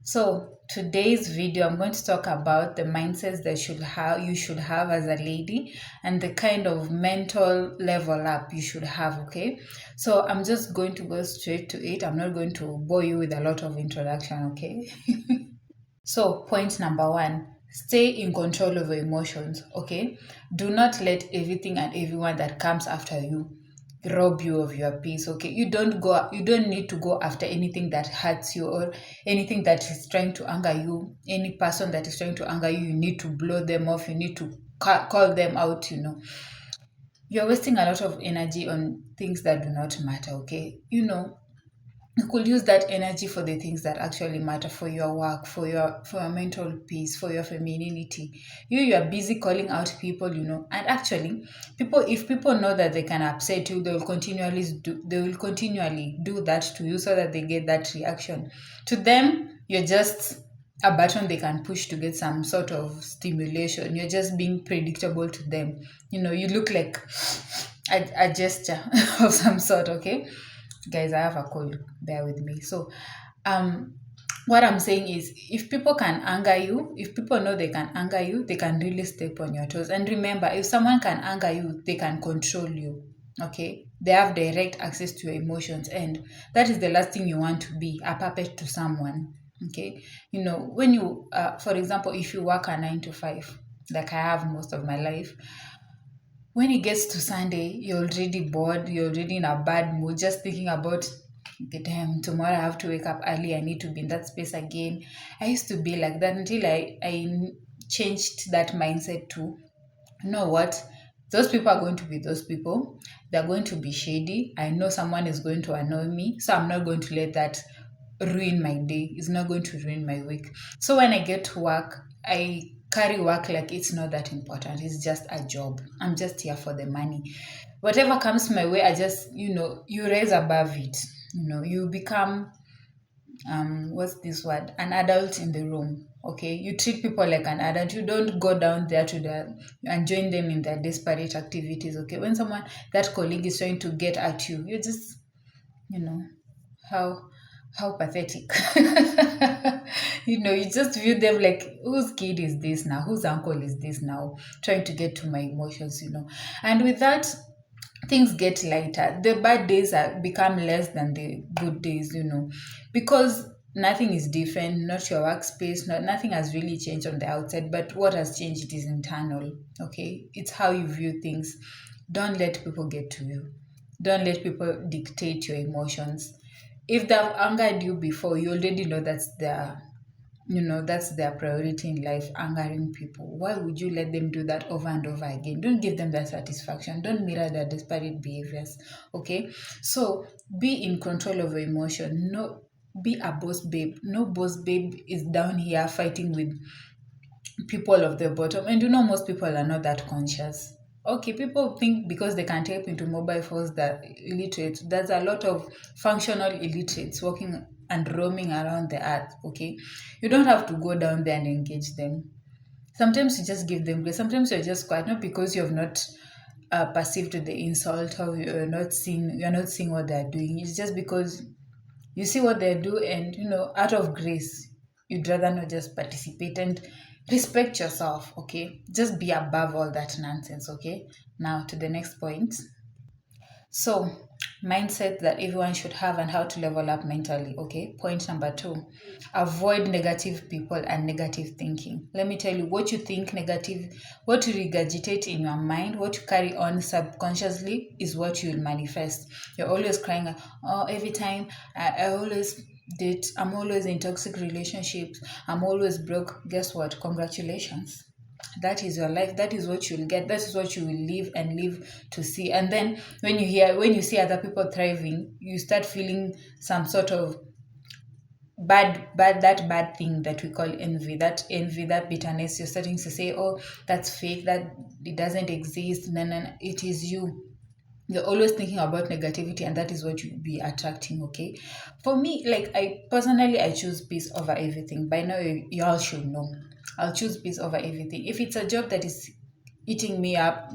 So today's video, I'm going to talk about the mindsets that you should have as a lady and the kind of mental level up you should have. Okay, so I'm just going to go straight to it. I'm not going to bore you with a lot of introduction. Okay. So, point number one, stay in control of your emotions, okay? Do not let everything and everyone that comes after you rob you of your peace, okay? You don't need to go after anything that hurts you or anything that is trying to anger you. Any person that is trying to anger you, you need to blow them off, you need to call them out. You're wasting a lot of energy on things that do not matter, okay? You could use that energy for the things that actually matter, for your work, for your mental peace, for your femininity. You are busy calling out people, and actually if people know that they can upset you, they will continually do that to you so that they get that reaction. To them, you're just a button they can push to get some sort of stimulation. You're just being predictable to them. You look like a gesture of some sort, okay? Guys, I have a cold, bear with me. So um what I'm saying is, if people can anger you, if people know they can anger you, they can really step on your toes. And remember, if someone can anger you, they can control you. Okay, they have direct access to your emotions, and that is the last thing you want to be, a puppet to someone. Okay, when you for example, if you work a 9 to 5, like I have most of my life, when it gets to Sunday, you're already bored, you're already in a bad mood, just thinking about, okay, damn, tomorrow I have to wake up early, I need to be in that space again. I used to be like that until I changed that mindset to, you know what? Those people are going to be those people. They're going to be shady. I know someone is going to annoy me, so I'm not going to let that ruin my day. It's not going to ruin my week. So when I get to work, I carry work like it's not that important. It's just a job. I'm just here for the money. Whatever comes my way, I just, you rise above it. You become, what's this word, an adult in the room. Okay, you treat people like an adult. You don't go down there to the and join them in their desperate activities. Okay, when someone, that colleague, is trying to get at you, you just, you know how how pathetic. You just view them like, whose kid is this now, whose uncle is this now, trying to get to my emotions. And with that, things get lighter. The bad days are become less than the good days, because nothing is different, not your workspace, nothing has really changed on the outside, but what has changed is internal. Okay, it's how you view things. Don't let people get to you. Don't let people dictate your emotions. If they've angered you before, you already know that's their priority in life, angering people. Why would you let them do that over and over again? Don't give them that satisfaction. Don't mirror their desperate behaviors. Okay, so be in control of your emotion. No, be a boss babe. No boss babe is down here fighting with people of the bottom. And most people are not that conscious. Okay, people think because they can type into mobile phones that illiterate. There's a lot of functional illiterates walking and roaming around the earth. Okay, you don't have to go down there and engage them. Sometimes you just give them grace. Sometimes you're just quiet, not because you have not perceived the insult, or you're not seeing what they're doing. It's just because you see what they do, and out of grace, you'd rather not just participate and respect yourself. Okay, just be above all that nonsense. Okay, now to the next point. So, mindset that everyone should have and how to level up mentally. Okay, point number two, avoid negative people and negative thinking. Let me tell you, what you think negative, what you regurgitate in your mind, what you carry on subconsciously is what you'll manifest. You're always crying, oh, every time I always date, I'm always in toxic relationships, I'm always broke. Guess what? Congratulations, that is your life, that is what you'll get, that is what you will live and live to see. And then when you see other people thriving, you start feeling some sort of that bad thing that we call envy, that bitterness. You're starting to say, oh, that's fake, that it doesn't exist. No, no, no, it is you. You're always thinking about negativity, and that is what you'll be attracting. Okay, for me, like, I choose peace over everything. By now, you all should know, I'll choose peace over everything. If it's a job that is eating me up,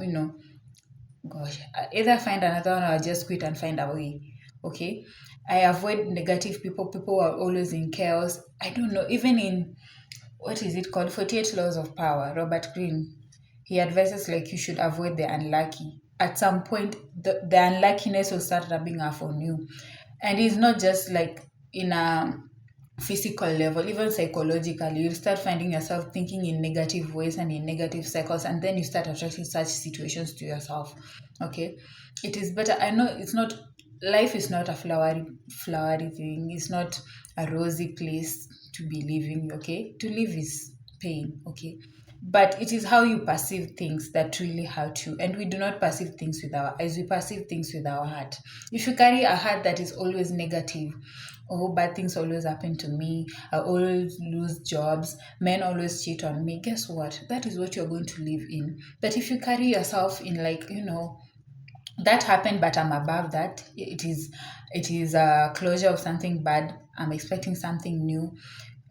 gosh, I either find another one or I'll just quit and find a way. Okay, I avoid negative people. People who are always in chaos. I don't know. Even in, what is it called? 48 Laws of Power, Robert Greene. He advises like you should avoid the unlucky. At some point, the unluckiness will start rubbing off on you. And it's not just like in a physical level, even psychologically, you start finding yourself thinking in negative ways and in negative cycles, and then you start attracting such situations to yourself. Okay, it is better. I know it's not, life is not a flowery thing. It's not a rosy place to be living. Okay, to live is pain. Okay, but it is how you perceive things that really hurt you. And we do not perceive things with our eyes, we perceive things with our heart. If you carry a heart that is always negative, oh, bad things always happen to me, I always lose jobs, men always cheat on me, guess what? That is what you're going to live in. But if you carry yourself in like, that happened, but I'm above that. It is a closure of something bad. I'm expecting something new.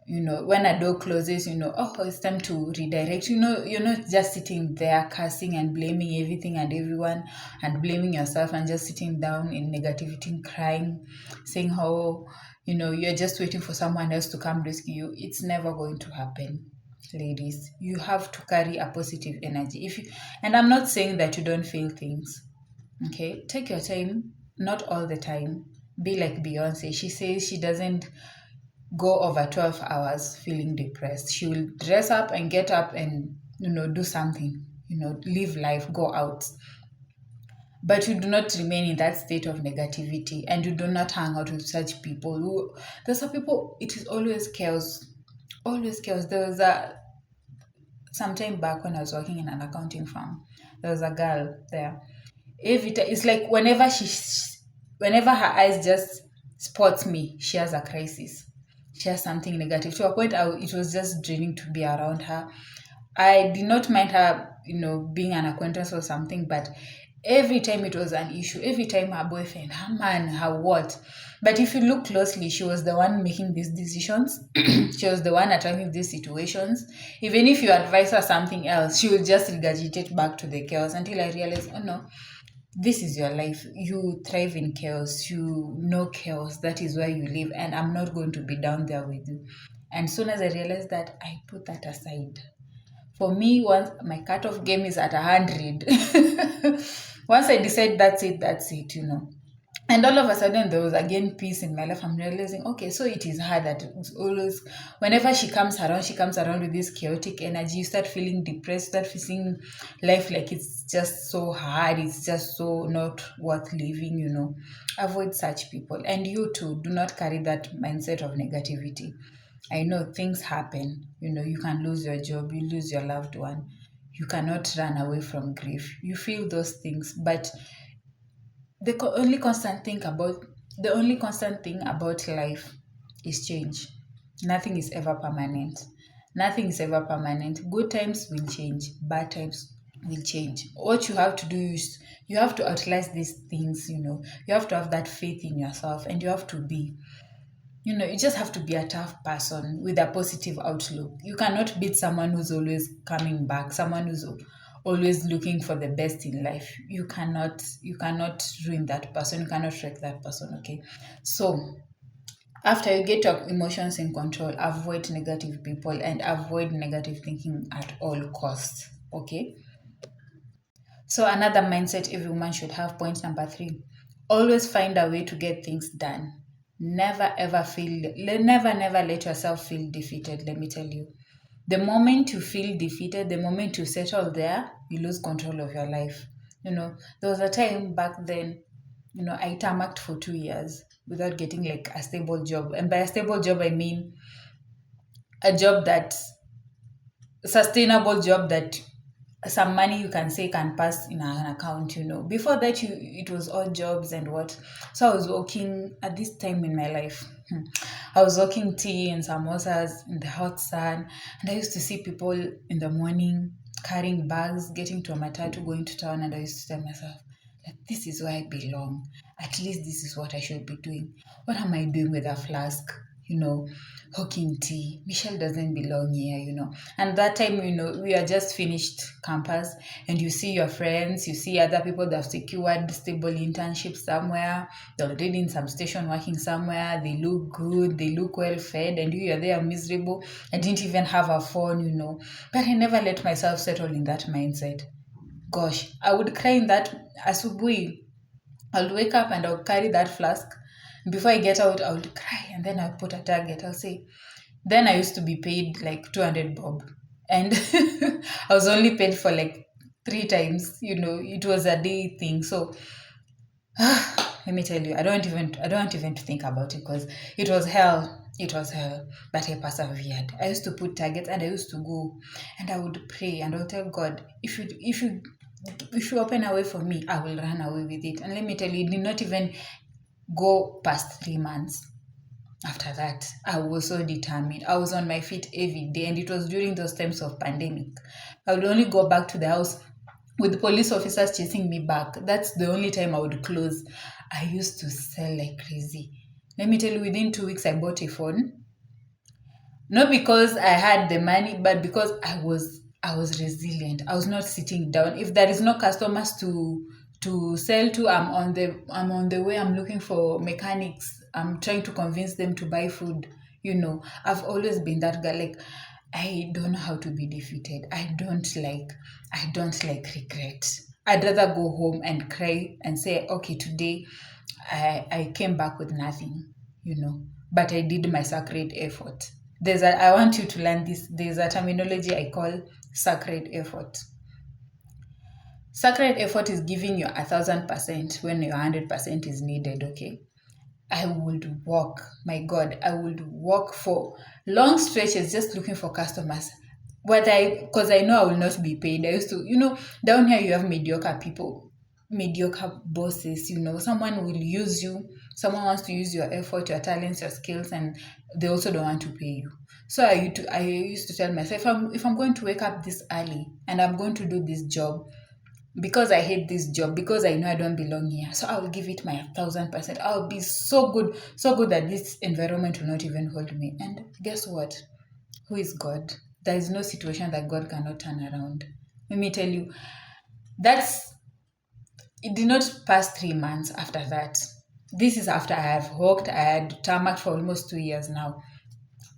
When a door closes, oh, it's time to redirect. You're not just sitting there cursing and blaming everything and everyone and blaming yourself and just sitting down in negativity, crying, saying how, you're just waiting for someone else to come rescue you. It's never going to happen. Ladies, you have to carry a positive energy. And I'm not saying that you don't feel things. Okay, take your time, not all the time. Be like Beyonce. She says she doesn't go over 12 hours feeling depressed. She will dress up and get up and, do something, live life, go out. But you do not remain in that state of negativity, and you do not hang out with such people there's some people, it is always chaos. Always chaos. There was some time back when I was working in an accounting firm. There was a girl there. Every time, it's like whenever her eyes just spots me, she has a crisis. She has something negative. To a point, it was just draining to be around her. I did not mind her, being an acquaintance or something, but every time it was an issue. Every time her boyfriend, her man, her what. But if you look closely, she was the one making these decisions. She was the one attracting these situations. Even if you advise her something else, she will just regurgitate back to the chaos until I realized, oh no, this is your life. You thrive in chaos. You know chaos. That is where you live. And I'm not going to be down there with you. And soon as I realized that, I put that aside. For me, once my cutoff game is at 100, once I decide that's it. And all of a sudden, there was again peace in my life. I'm realizing, okay, so it is her that it's always, whenever she comes around with this chaotic energy. You start feeling depressed, start feeling life like it's just so hard, it's just so not worth living. Avoid such people. And you too, do not carry that mindset of negativity. I know things happen. You can lose your job, you lose your loved one. You cannot run away from grief. You feel those things, but the only constant thing about life is change. Nothing is ever permanent. Nothing is ever permanent. Good times will change, bad times will change. What you have to do is you have to outlast these things. You have to have that faith in yourself, and you have to be, you just have to be a tough person with a positive outlook. You cannot beat someone who's always coming back, someone who's always looking for the best in life. You cannot ruin that person. You cannot wreck that person. Okay. So after you get your emotions in control, avoid negative people and avoid negative thinking at all costs. Okay. So another mindset every woman should have, point number 3, always find a way to get things done. Never let yourself feel defeated, let me tell you. The moment you feel defeated, the moment you settle there, you lose control of your life. There was a time back then, I tarmacked for 2 years without getting like a stable job. And by a stable job, I mean a job that sustainable job that some money you can say can pass in an account. Before that, it was odd jobs and what. So I was working at this time in my life. I was working tea and samosas in the hot sun, and I used to see people in the morning carrying bags, getting to a matatu, going to town, and I used to tell myself that this is where I belong. At least this is what I should be doing. What am I doing with a flask? hawking tea. Michelle doesn't belong here, And that time, we are just finished campus, and you see your friends, you see other people that have secured stable internships somewhere, they're already in some station working somewhere, they look good, they look well fed, and you are there miserable. I didn't even have a phone. But I never let myself settle in that mindset. Gosh, I would cry in that asubuhi. I'll wake up and I'll carry that flask. Before I get out, I would cry, and then I'll put a target. I'll say, then I used to be paid like 200 bob. And I was only paid for like 3 times, it was a day thing. So let me tell you, I don't even think about it, because it was hell. It was hell. But I persevered. I used to put targets, and I used to go and I would pray, and I'll tell God, if you open a way for me, I will run away with it. And let me tell you, it did not even go past 3 months. After that, I was so determined. I was on my feet every day, and it was during those times of pandemic. I would only go back to the house with police officers chasing me back. That's the only time I would close. I used to sell like crazy. Let me tell you, within 2 weeks, I bought a phone. Not because I had the money, but because I was resilient. I was not sitting down. If there is no customers to sell to, I'm on the way. I'm looking for mechanics. I'm trying to convince them to buy food. I've always been that girl. Like, I don't know how to be defeated. I don't like regret. I'd rather go home and cry and say, okay, today I came back with nothing, but I did my sacred effort. I want you to learn this. There's a terminology I call sacred effort. Sacred effort is giving you 1,000% when your 100% is needed, okay? I would walk, my God, I would walk for long stretches just looking for customers. Because I know I will not be paid. I used to, down here you have mediocre people, mediocre bosses, someone will use you. Someone wants to use your effort, your talents, your skills, and they also don't want to pay you. So I used to tell myself, if I'm going to wake up this early and I'm going to do this job, because I hate this job, because I know I don't belong here, so I will give it my 1,000%. I'll be so good that this environment will not even hold me. And guess what? Who is God? There is no situation that God cannot turn around. Let me tell you, it did not pass 3 months after that. This is after I have worked. I had tarmac for almost 2 years now.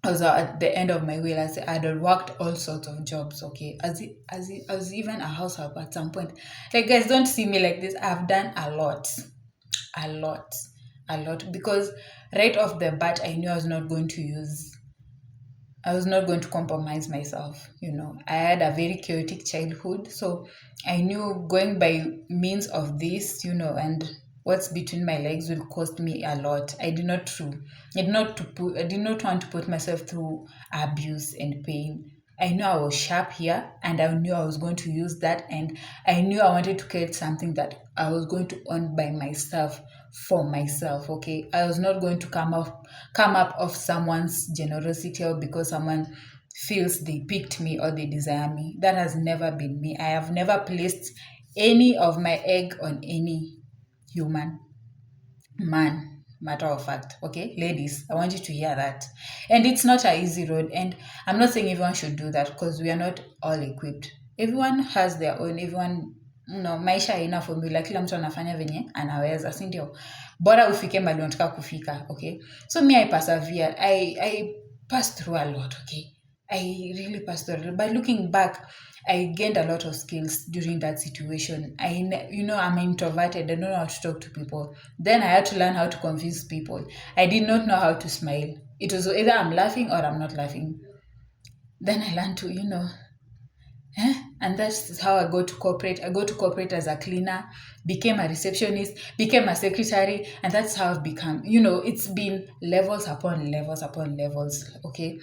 I was at the end of my wheel. I had worked all sorts of jobs, okay? I was even a house help at some point. Like, guys, don't see me like this. I've done a lot. Because right off the bat, I knew I was not going to compromise myself. I had a very chaotic childhood, so I knew going by means of this, and what's between my legs will cost me a lot. I did not want to put myself through abuse and pain. I knew I was sharp here, and I knew I was going to use that, and I knew I wanted to create something that I was going to earn by myself, for myself, okay? I was not going to come up of someone's generosity, or because someone feels they picked me or they desire me. That has never been me. I have never placed any of my egg on any human man, matter of fact. Okay, ladies, I want you to hear that. And it's not an easy road, and I'm not saying everyone should do that, because we are not all equipped. Everyone has their own. Maisha haina formula. Kila mtu anafanya venye anaweza, si ndio? Bora ufike mahali unataka kufika, okay? So me, I persevered. I passed through a lot, okay? I really passed through a lot. But looking back, I gained a lot of skills during that situation. I'm introverted. I don't know how to talk to people. Then I had to learn how to convince people. I did not know how to smile. It was either I'm laughing or I'm not laughing. Then I learned to, and that's how I go to corporate. I go to corporate as a cleaner, became a receptionist, became a secretary, and that's how I've become. It's been levels upon levels upon levels, okay?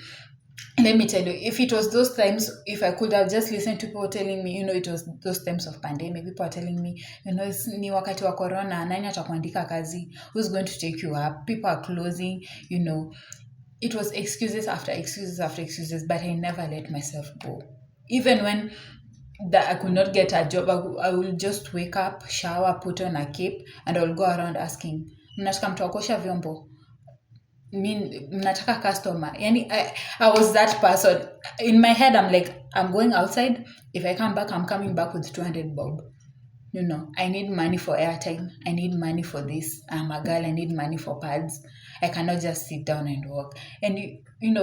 Let me tell you, if it was those times, if I could have just listened to people telling me, it was those times of pandemic, people are telling me, ni wakati wa corona, nani atakuandika kazi, who's going to take you up, people are closing, it was excuses after excuses after excuses, but I never let myself go. Even when I could not get a job, I will just wake up, shower, put on a cape, and I'll go around asking, mnataka mtu wa kuosha vyombo? mean mnataka customer. Yani I was that person. In my head, I'm like, I'm going outside. If I come back, I'm coming back with 200 bob. I need money for airtime. I need money for this. I'm a girl. I need money for pads. I cannot just sit down and work. And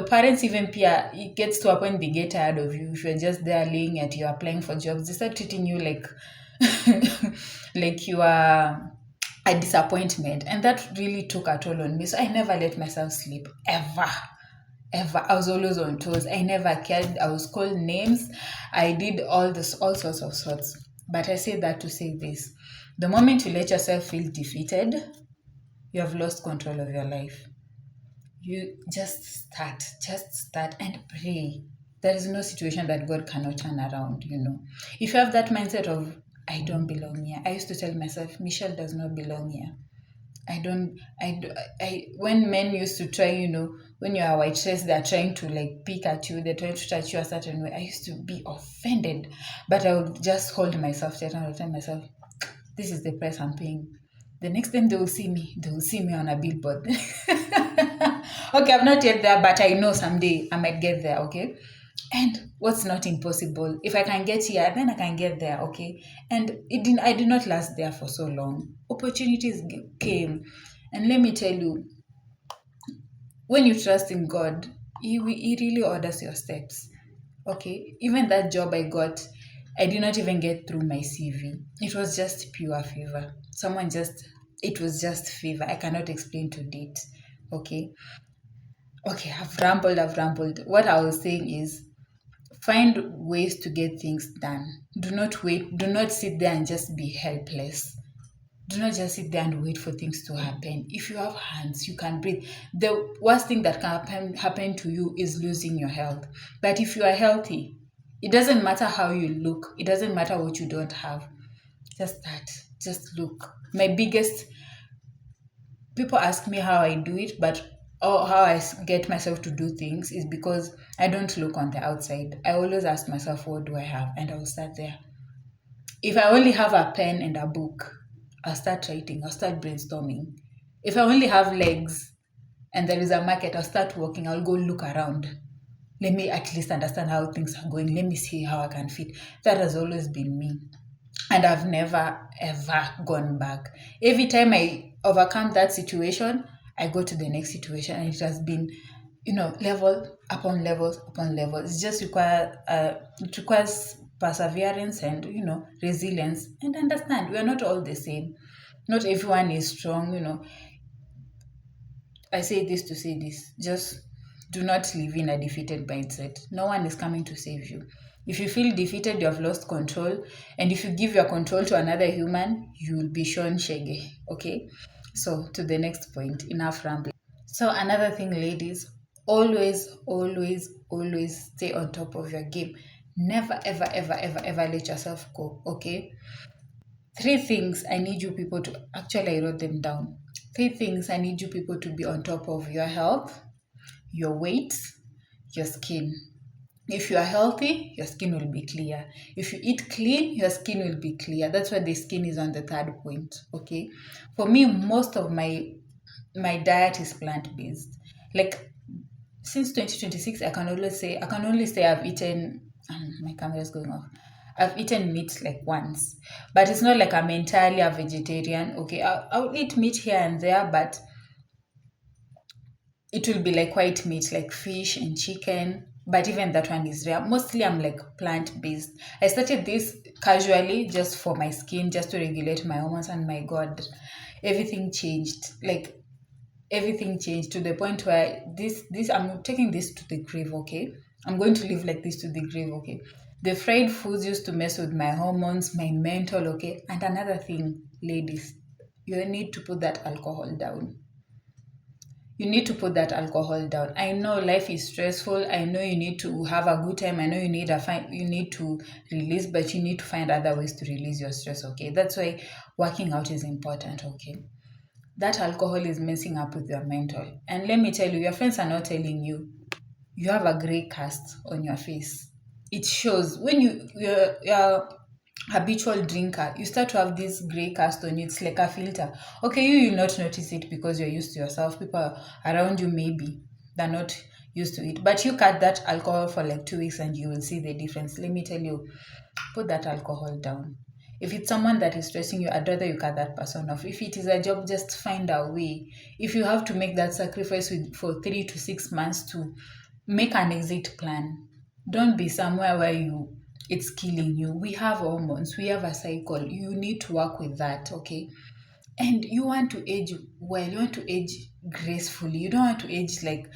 parents even peer, it gets to a point they get tired of you. If you're just there laying at you applying for jobs, they start treating you like like you are a disappointment. And that really took a toll on me. So I never let myself sleep ever. Ever. I was always on toes. I never cared. I was called names. I did all sorts of sorts. But I say that to say this. The moment you let yourself feel defeated, you have lost control of your life. You just start and pray. There is no situation that God cannot turn around. If you have that mindset of, I don't belong here. I used to tell myself, Michelle does not belong here. When men used to try, when you're a waitress, they're trying to like pick at you, they're trying to touch you a certain way. I used to be offended, but I would just hold myself tight and tell myself, this is the price I'm paying. The next time they will see me on a billboard. Okay, I'm not yet there, but I know someday I might get there, okay? And what's not impossible? If I can get here, then I can get there, okay? And I did not last there for so long. Opportunities came. And let me tell you, when you trust in God, He really orders your steps. Okay? Even that job I got, I did not even get through my CV. It was just pure favor. It was just favor. I cannot explain to date. Okay? Okay, I've rambled. What I was saying is, find ways to get things done. Do not wait. Do not sit there and just be helpless. Do not just sit there and wait for things to happen. If you have hands, you can breathe. The worst thing that can happen to you is losing your health. But if you are healthy, it doesn't matter how you look. It doesn't matter what you don't have. Just start. Just look. People ask me how I do it, but how I get myself to do things is because I don't look on the outside. I always ask myself, what do I have? And I will start there. If I only have a pen and a book, I'll start writing, I'll start brainstorming. If I only have legs and there is a market, I'll start walking, I'll go look around. Let me at least understand how things are going. Let me see how I can fit. That has always been me. And I've never, ever gone back. Every time I overcome that situation, I go to the next situation. And it has been, level upon levels upon levels. It requires perseverance and, resilience. And understand, we are not all the same. Not everyone is strong, I say this to say this. Just do not live in a defeated mindset. No one is coming to save you. If you feel defeated, you have lost control. And if you give your control to another human, you will be shown shege. Okay? So, to the next point, enough rambling. So, another thing, ladies, always, always, always stay on top of your game. Never, ever, ever, ever, ever let yourself go. Okay? 3 things I need you people to, actually, I wrote them down. 3 things I need you people to be on top of: your health, your weight, your skin. If you are healthy, your skin will be clear. If you eat clean, your skin will be clear. That's why the skin is on the 3rd point. Okay. For me, most of my diet is plant-based. Like since 2026, I can only say I've eaten. My camera is going off. I've eaten meat like once, but it's not like I'm entirely a vegetarian. Okay, I'll eat meat here and there, but it will be like white meat, like fish and chicken. But even that one is rare. Mostly I'm like plant-based. I started this casually just for my skin, just to regulate my hormones, and my God, everything changed. Like everything changed to the point where this I'm taking this to the grave, okay? I'm going to live like this to the grave, okay? The fried foods used to mess with my hormones, my mental, okay? And another thing, ladies, you need to put that alcohol down. You need to put that alcohol down. I know life is stressful. I know you need to have a good time. I know you need to release, but you need to find other ways to release your stress, okay? That's why working out is important, okay? That alcohol is messing up with your mental. And let me tell you, your friends are not telling you. You have a gray cast on your face. It shows when you're habitual drinker, you start to have this gray cast on you. It's like a filter. Okay, you'll not notice it because you're used to yourself. People around you, maybe they're not used to it. But you cut that alcohol for like 2 weeks and you will see the difference. Let me tell you, put that alcohol down. If it's someone that is stressing you, I'd rather you cut that person off. If it is a job, just find a way. If you have to make that sacrifice for 3 to 6 months to make an exit plan, don't be somewhere where it's killing you. We have hormones, we have a cycle. You need to work with that, okay? And you want to age well, you want to age gracefully. You don't want to age like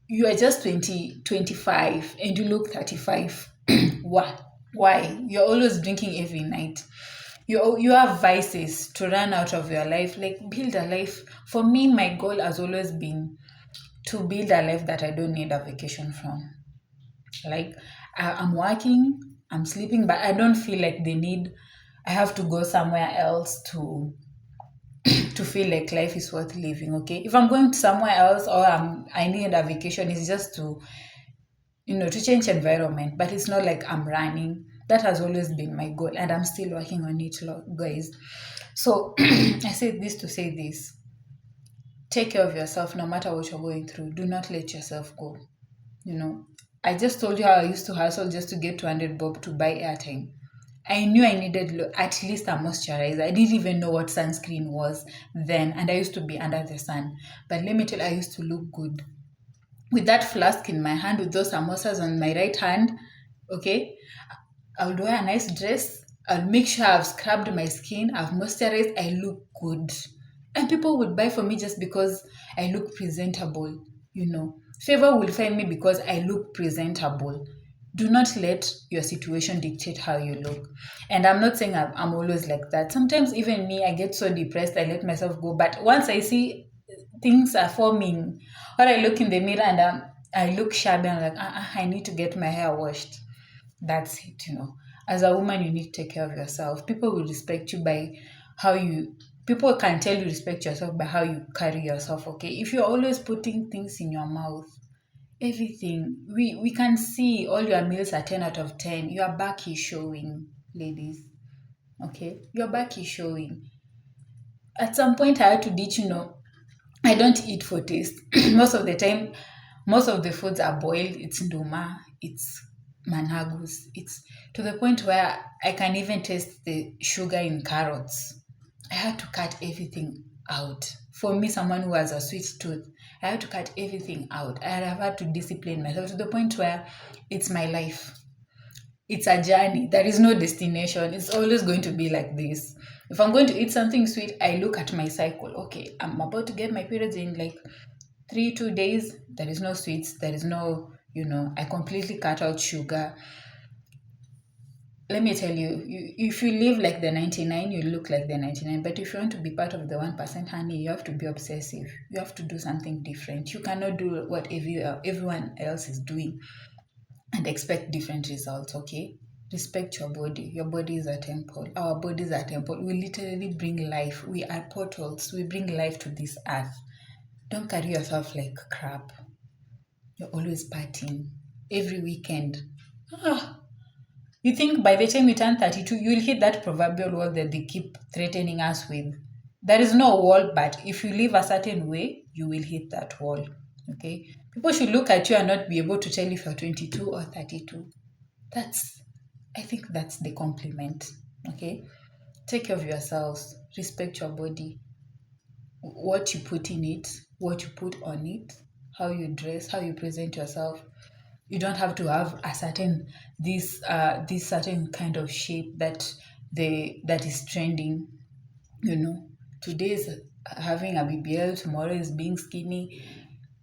you are just 25 and you look 35. Why? Why? You're always drinking every night. You have vices to run out of your life. Like, build a life. For me, my goal has always been to build a life that I don't need a vacation from. Like, I'm working, I'm sleeping, but I don't feel like I have to go somewhere else to feel like life is worth living. Okay, if I'm going somewhere else or I need a vacation, it's just to change environment, but it's not like I'm running. That has always been my goal and I'm still working on it, guys. So I say this to say this: take care of yourself no matter what you're going through. Do not let yourself go. I just told you how I used to hustle just to get 200 bob to buy airtime. I knew I needed at least a moisturizer. I didn't even know what sunscreen was then, and I used to be under the sun. But let me tell you, I used to look good with that flask in my hand, with those samosas on my right hand. Okay, I would wear a nice dress. I'll make sure I've scrubbed my skin, I've moisturized, I look good. And people would buy for me just because I look presentable. Favor will find me because I look presentable. Do not let your situation dictate how you look. And I'm not saying I'm always like that. Sometimes even me, I get so depressed, I let myself go. But once I see things are forming, or I look in the mirror and I look shabby, I'm like, I need to get my hair washed. That's it. As a woman, you need to take care of yourself. People will respect you by people can tell you respect yourself by how you carry yourself, okay? If you're always putting things in your mouth, everything, we can see all your meals are 10 out of 10. Your back is showing, ladies, okay? Your back is showing. At some point, I had to ditch. I don't eat for taste. Most of the time, most of the foods are boiled. It's nduma, it's managus. It's to the point where I can even taste the sugar in carrots. I had to cut everything out. For me, someone who has a sweet tooth, I had to cut everything out. I have had to discipline myself to the point where it's my life. It's a journey. There is no destination. It's always going to be like this. If I'm going to eat something sweet, I look at my cycle. Okay, I'm about to get my periods in like 2 days. There is no sweets. There is no, I completely cut out sugar. Let me tell you, if you live like the 99, you look like the 99. But if you want to be part of the 1%, honey, you have to be obsessive. You have to do something different. You cannot do what everyone else is doing and expect different results, okay? Respect your body. Your body is a temple. Our bodies are temple. We literally bring life. We are portals. We bring life to this earth. Don't carry yourself like crap. You're always partying. Every weekend. You think by the time you turn 32, you'll hit that proverbial wall that they keep threatening us with. There is no wall, but if you live a certain way, you will hit that wall. Okay? People should look at you and not be able to tell if you're 22 or 32. I think that's the compliment. Okay? Take care of yourselves. Respect your body. What you put in it, what you put on it, how you dress, how you present yourself. You don't have to have a certain this certain kind of shape that is trending. Today's having a BBL, tomorrow is being skinny.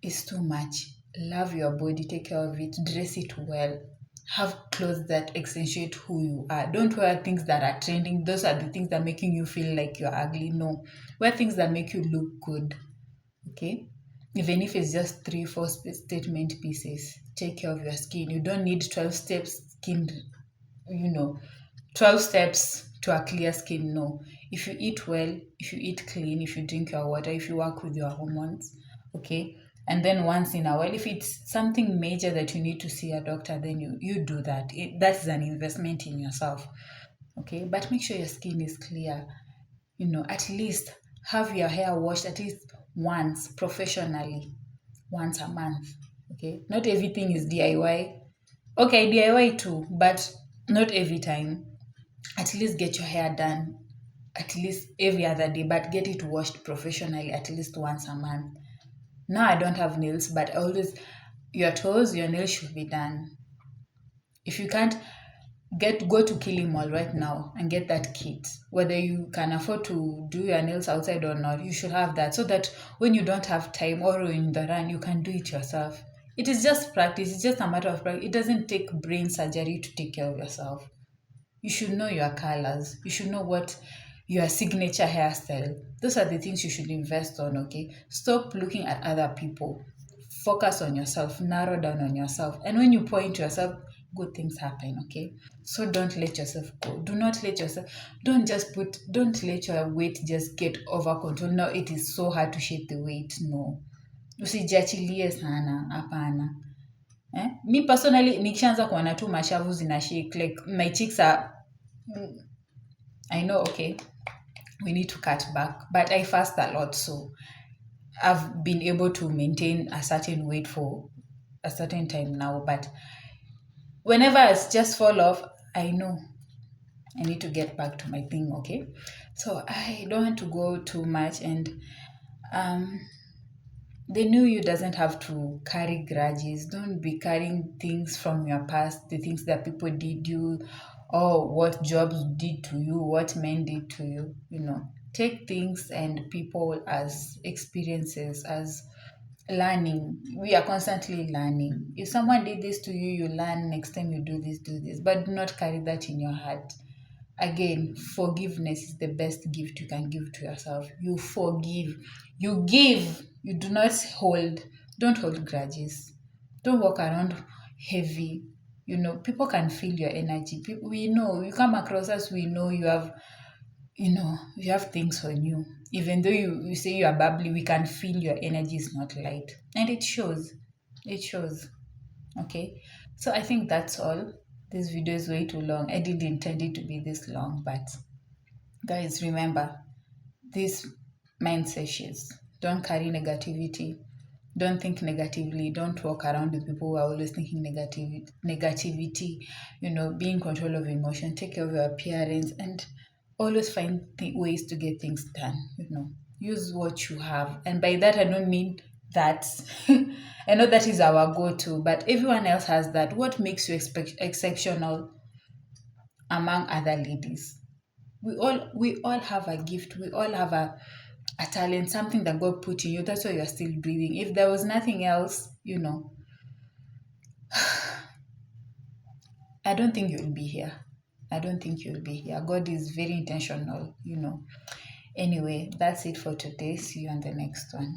It's too much. Love your body, take care of it, dress it well, have clothes that accentuate who you are. Don't wear things that are trending. Those are the things that are making you feel like you're ugly. No, wear things that make you look good. Okay, even if it's just 3-4 statement pieces. Take care of your skin. You don't need 12 steps 12 steps to a clear skin. No, if you eat well, if you eat clean, if you drink your water, if you work with your hormones, okay, and then once in a while, if it's something major that you need to see a doctor, then you do that. That's an investment in yourself. okay? But make sure your skin is clear. At least have your hair washed at least once professionally, once a month, okay? Not everything is DIY. Okay, DIY too, but not every time. At least get your hair done at least every other day, but get it washed professionally at least once a month. Now I don't have nails, but always your toes, your nails should be done. If you can't go to Kilimall right now and get that kit. Whether you can afford to do your nails outside or not, you should have that so that when you don't have time or in the run, you can do it yourself. It is just practice. It's just a matter of practice. It doesn't take brain surgery to take care of yourself. You should know your colors. You should know what your signature hairstyle. Those are the things you should invest on, okay? Stop looking at other people. Focus on yourself, narrow down on yourself. And when you point to yourself, good things happen, okay? So don't let yourself go. Do not let yourself, don't let your weight just get over control. No, it is so hard to shape the weight. No. Usijiachilie sana, hapana. Me personally, nikishaanza kuona tu mashavu zina shake, like my cheeks are, I know, okay, we need to cut back, but I fast a lot, so I've been able to maintain a certain weight for a certain time now. But whenever I just fall off, I know I need to get back to my thing, okay? So I don't want to go too much, and the new you doesn't have to carry grudges. Don't be carrying things from your past, the things that people did you, or what jobs did to you, what men did to you. Take things and people as experiences, as learning. We are constantly learning. If someone did this to you, you learn. Next time you do this, but do not carry that in your heart. Again, forgiveness is the best gift you can give to yourself. You forgive, you give, you do not hold. Don't hold grudges. Don't walk around heavy. People can feel your energy. We know you come across us, we know you have things on you. Even though you say you are bubbly, we can feel your energy is not light. And it shows. It shows. Okay. So I think that's all. This video is way too long. I didn't intend it to be this long, but guys, remember, these mindset shifts. Don't carry negativity. Don't think negatively. Don't walk around with people who are always thinking negativity. Be in control of emotion. Take care of your appearance and always find ways to get things done. Use what you have. And by that, I don't mean that. I know that is our go-to, but everyone else has that. What makes you exceptional among other ladies? We all have a gift. We all have a talent, something that God put in you. That's why you're still breathing. If there was nothing else, I don't think you'll be here. I don't think you'll be here. God is very intentional. Anyway, that's it for today. See you on the next one.